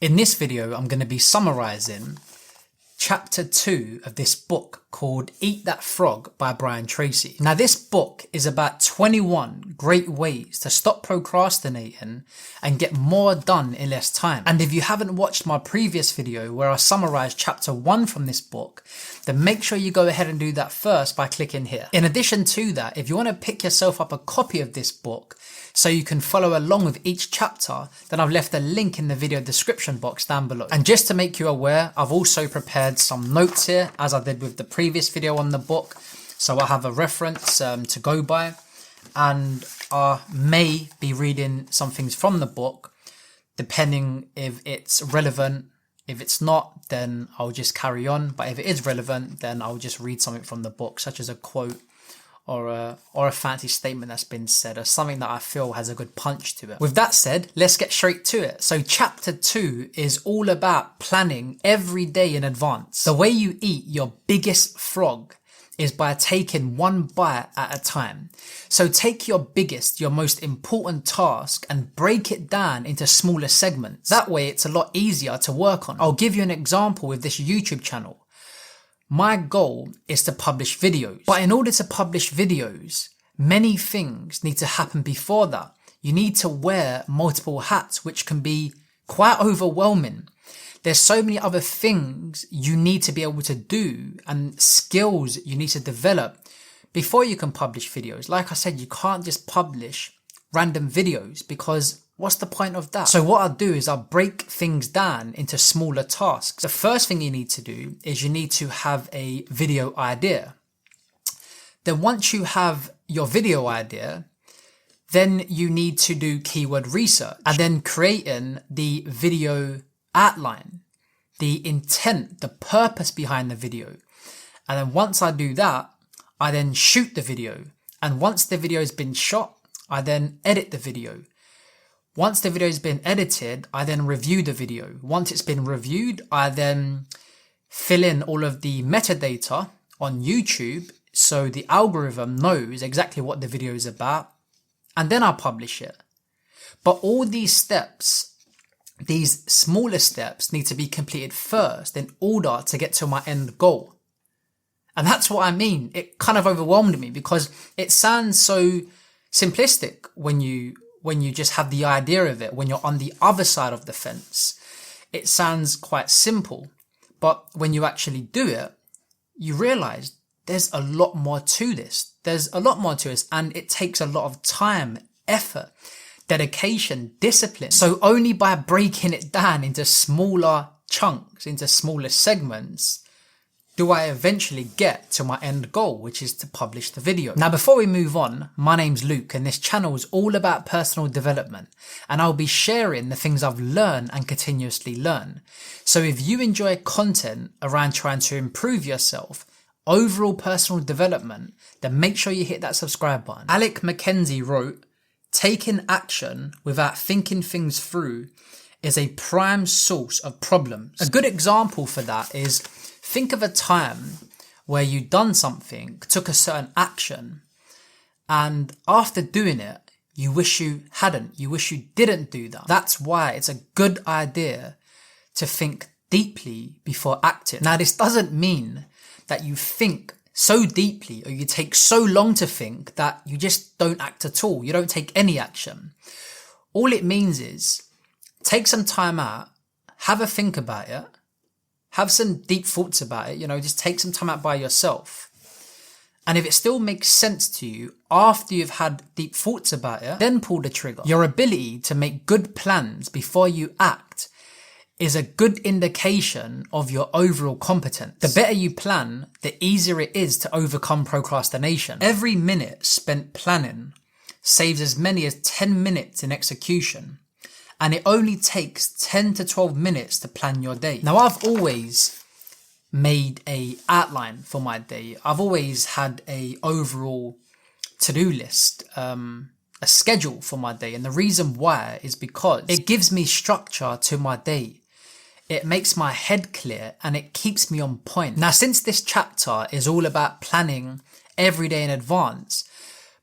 In this video, I'm going to be summarising chapter 2 of this book called Eat That Frog by Brian Tracy. Now, this book is about 21 great ways to stop procrastinating and get more done in less time. And if you haven't watched my previous video where I summarised chapter 1 from this book, then make sure you go ahead and do that first by clicking here. In addition to that, if you want to pick yourself up a copy of this book so you can follow along with each chapter, then I've left a link in the video description box down below. And just to make you aware, I've also prepared some notes here as I did with the previous video on the book. So I have a reference to go by, and I may be reading some things from the book depending if it's relevant. If it's not, then I'll just carry on. But if it is relevant, then I'll just read something from the book, such as a quote or a fancy statement that's been said, or something that I feel has a good punch to it. With that said, let's get straight to it. So chapter 2 is all about planning every day in advance. The way you eat your biggest frog is by taking one bite at a time. So take your biggest, your most important task and break it down into smaller segments. That way it's a lot easier to work on. I'll give you an example with this YouTube channel. My goal is to publish videos, but in order to publish videos, many things need to happen before that. You need to wear multiple hats, which can be quite overwhelming. There's so many other things you need to be able to do and skills you need to develop before you can publish videos. Like I said, you can't just publish random videos because what's the point of that? So what I'll do is I'll break things down into smaller tasks. The first thing you need to do is you need to have a video idea. Then once you have your video idea, then you need to do keyword research and then creating the video outline, the intent, the purpose behind the video. And then once I do that, I then shoot the video. And once the video has been shot, I then edit the video. Once the video has been edited, I then review the video. Once it's been reviewed, I then fill in all of the metadata on YouTube so the algorithm knows exactly what the video is about, and then I publish it. But all these steps, these smaller steps, need to be completed first in order to get to my end goal. And that's what I mean. It kind of overwhelmed me because it sounds so simplistic when you just have the idea of it, when you're on the other side of the fence. It sounds quite simple, but when you actually do it, you realize there's a lot more to this. There's a lot more to this, and it takes a lot of time, effort, dedication, discipline. So only by breaking it down into smaller chunks, into smaller segments, do I eventually get to my end goal, which is to publish the video. Now, before we move on, my name's Luke and this channel is all about personal development, and I'll be sharing the things I've learned and continuously learn. So if you enjoy content around trying to improve yourself, overall personal development, then make sure you hit that subscribe button. Alec Mackenzie wrote, "Taking action without thinking things through is a prime source of problems." A good example for that is, think of a time where you done something, took a certain action, and after doing it, you wish you hadn't, you wish you didn't do that. That's why it's a good idea to think deeply before acting. Now, this doesn't mean that you think so deeply or you take so long to think that you just don't act at all. You don't take any action. All it means is take some time out, have a think about it, have some deep thoughts about it, just take some time out by yourself. And if it still makes sense to you after you've had deep thoughts about it, then pull the trigger. Your ability to make good plans before you act is a good indication of your overall competence. The better you plan, the easier it is to overcome procrastination. Every minute spent planning saves as many as 10 minutes in execution. And it only takes 10 to 12 minutes to plan your day. Now, I've always made a outline for my day. I've always had a overall to-do list, a schedule for my day. And the reason why is because it gives me structure to my day. It makes my head clear and it keeps me on point. Now, since this chapter is all about planning every day in advance,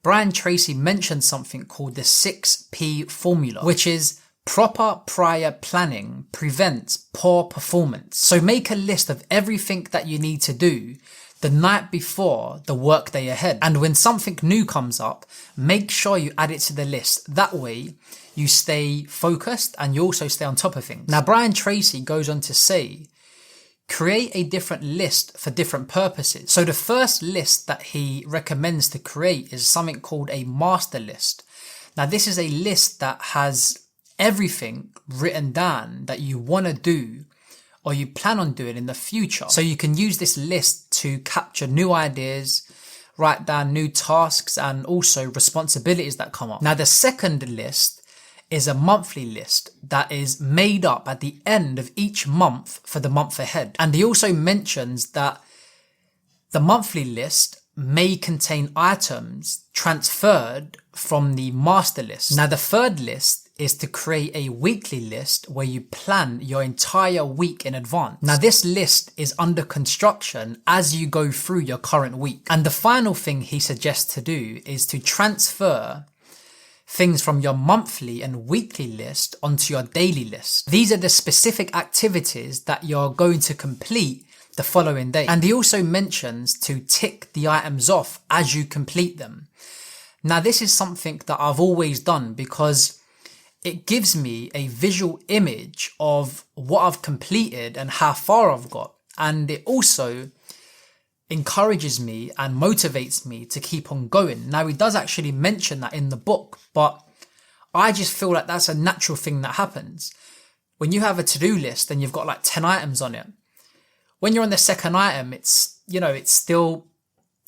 Brian Tracy mentioned something called the 6P formula, which is Proper prior planning prevents poor performance. So make a list of everything that you need to do the night before the workday ahead. And when something new comes up, make sure you add it to the list. That way you stay focused and you also stay on top of things. Now, Brian Tracy goes on to say, create a different list for different purposes. So the first list that he recommends to create is something called a master list. Now, this is a list that has everything written down that you want to do or you plan on doing in the future. So you can use this list to capture new ideas, write down new tasks, and also responsibilities that come up. Now, the second list is a monthly list that is made up at the end of each month for the month ahead. And he also mentions that the monthly list may contain items transferred from the master list. Now, the third list is to create a weekly list where you plan your entire week in advance. Now, this list is under construction as you go through your current week. And the final thing he suggests to do is to transfer things from your monthly and weekly list onto your daily list. These are the specific activities that you're going to complete the following day. And he also mentions to tick the items off as you complete them. Now, this is something that I've always done because it gives me a visual image of what I've completed and how far I've got. And it also encourages me and motivates me to keep on going. Now, he does actually mention that in the book, but I just feel like that's a natural thing that happens. When you have a to-do list and you've got like 10 items on it, when you're on the second item, it's still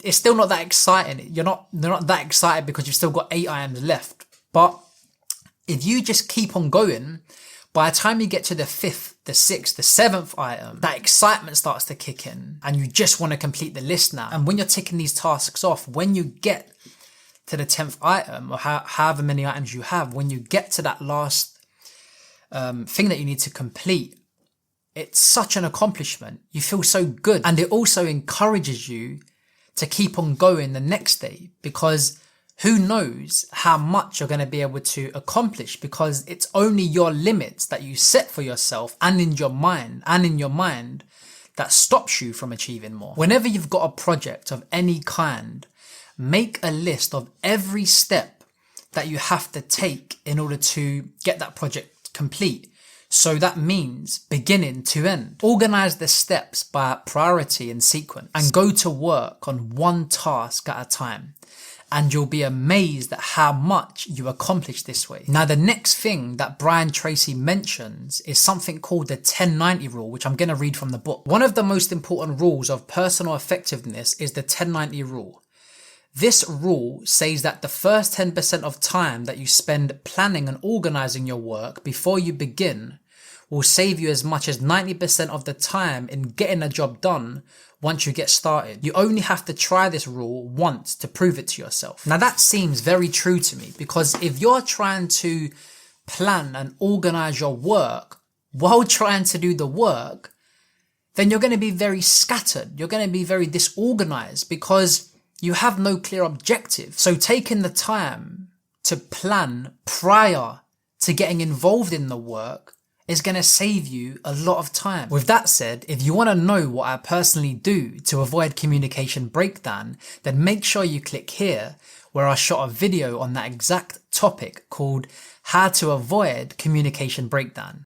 not that exciting. You're not that excited because you've still got 8 items left. But if you just keep on going, by the time you get to the 5th, the 6th, the 7th item, that excitement starts to kick in and you just want to complete the list now. And when you're ticking these tasks off, when you get to the 10th item or however many items you have, when you get to that last thing that you need to complete, it's such an accomplishment. You feel so good. And it also encourages you to keep on going the next day because who knows how much you're going to be able to accomplish because it's only your limits that you set for yourself and in your mind that stops you from achieving more. Whenever you've got a project of any kind, make a list of every step that you have to take in order to get that project complete. So that means beginning to end. Organize the steps by priority and sequence and go to work on one task at a time. And you'll be amazed at how much you accomplish this way. Now, the next thing that Brian Tracy mentions is something called the 1090 rule, which I'm going to read from the book. One of the most important rules of personal effectiveness is the 1090 rule. This rule says that the first 10% of time that you spend planning and organizing your work before you begin will save you as much as 90% of the time in getting a job done once you get started. You only have to try this rule once to prove it to yourself. Now, that seems very true to me because if you're trying to plan and organize your work while trying to do the work, then you're going to be very scattered. You're going to be very disorganized because you have no clear objective. So taking the time to plan prior to getting involved in the work is going to save you a lot of time. With that said, if you want to know what I personally do to avoid communication breakdown, then make sure you click here where I shot a video on that exact topic called How to Avoid Communication Breakdown.